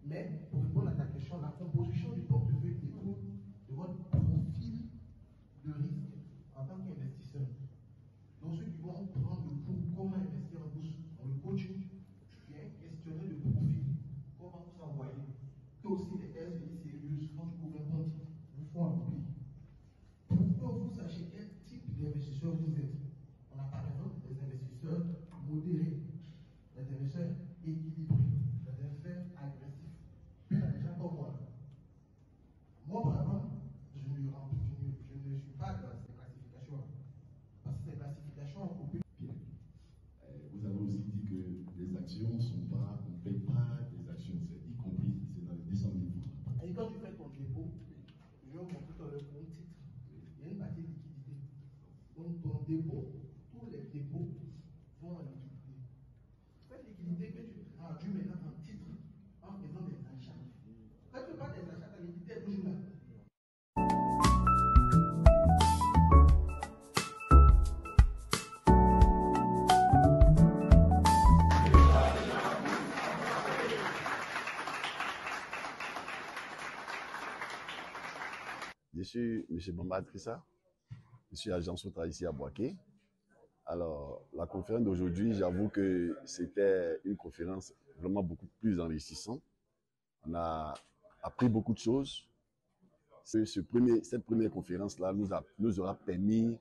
Mais pour répondre à ta question, la composition du portefeuille découle de votre profil de risque en tant qu'investisseur. Donc ceux qui vont prendre le cours comment investir en bourse dans le coaching, il y a un questionnaire de profil. Comment vous envoyez que aussi les SVI sérieuses, quand je couvre un compte, vous font accomplir. Pour que vous sachiez quel type d'investisseur vous êtes. On a par exemple des investisseurs modérés, des investisseurs équilibrés, des investisseurs agressifs. Il y a des gens comme moi. Moi, par exemple, je ne suis pas dans ces classifications-là. Parce que ces classifications ont coupé. Vous avez aussi dit que les actions ne sont pas, on ne paye pas des actions, c'est y compris, c'est dans les 200 000 francs. Et quand tu fais ton dépôt, je vais vous montrer dans le compte titre. Il y a une partie liquidité. Donc ton dépôt, tous les dépôts vont en liquidité. Cette liquidité que tu traduis maintenant en titre en faisant des achats. Quand tu fais pas des achats, ta liquidité est toujours là. Je suis M. Bamba Trissa, je suis agent Soutra ici à Boaké. Alors, la conférence d'aujourd'hui, j'avoue que c'était une conférence vraiment beaucoup plus enrichissante. On a appris beaucoup de choses. Cette première conférence-là nous aura permis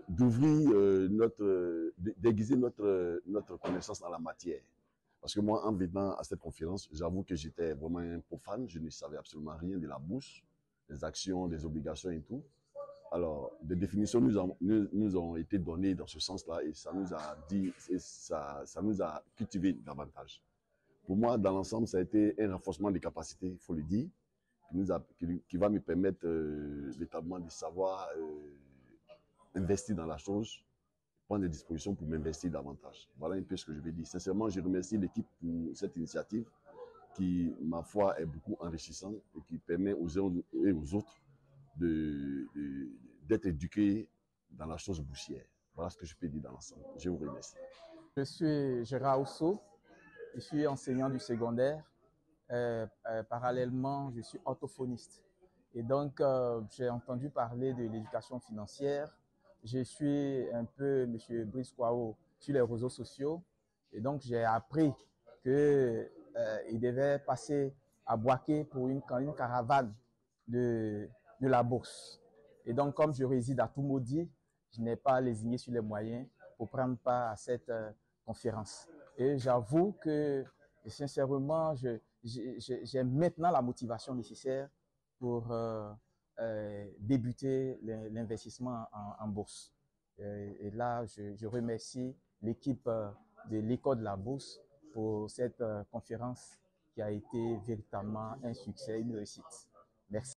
d'ouvrir d'aiguiser notre connaissance en la matière. Parce que moi, en venant à cette conférence, j'avoue que j'étais vraiment un profane. Je ne savais absolument rien de la bourse, des actions, des obligations et tout. Alors, des définitions nous ont été données dans ce sens-là et ça nous a dit, ça nous a cultivé davantage. Pour moi, dans l'ensemble, ça a été un renforcement des capacités, il faut le dire, qui va me permettre véritablement de savoir investir dans la chose, prendre des dispositions pour m'investir davantage. Voilà un peu ce que je vais dire. Sincèrement, je remercie l'équipe pour cette initiative qui, ma foi, est beaucoup enrichissante et qui permet aux uns et aux autres d'être éduqués dans la chose boursière. Voilà ce que je peux dire dans l'ensemble. Je vous remercie. Je suis Gérard Ousso, je suis enseignant du secondaire. Parallèlement, je suis orthophoniste. Et donc, j'ai entendu parler de l'éducation financière. Je suis un peu M. Brice Kwao sur les réseaux sociaux. Et donc, j'ai appris qu'il devait passer à Boaké pour une caravane de la bourse. Et donc, comme je réside à Toumaudi, je n'ai pas lésiné sur les moyens pour prendre part à cette conférence. Et j'avoue que, sincèrement, j'ai maintenant la motivation nécessaire pour débuter l'investissement en bourse. Et là, je remercie l'équipe de l'école de la bourse pour cette conférence qui a été véritablement un succès, une réussite. Merci.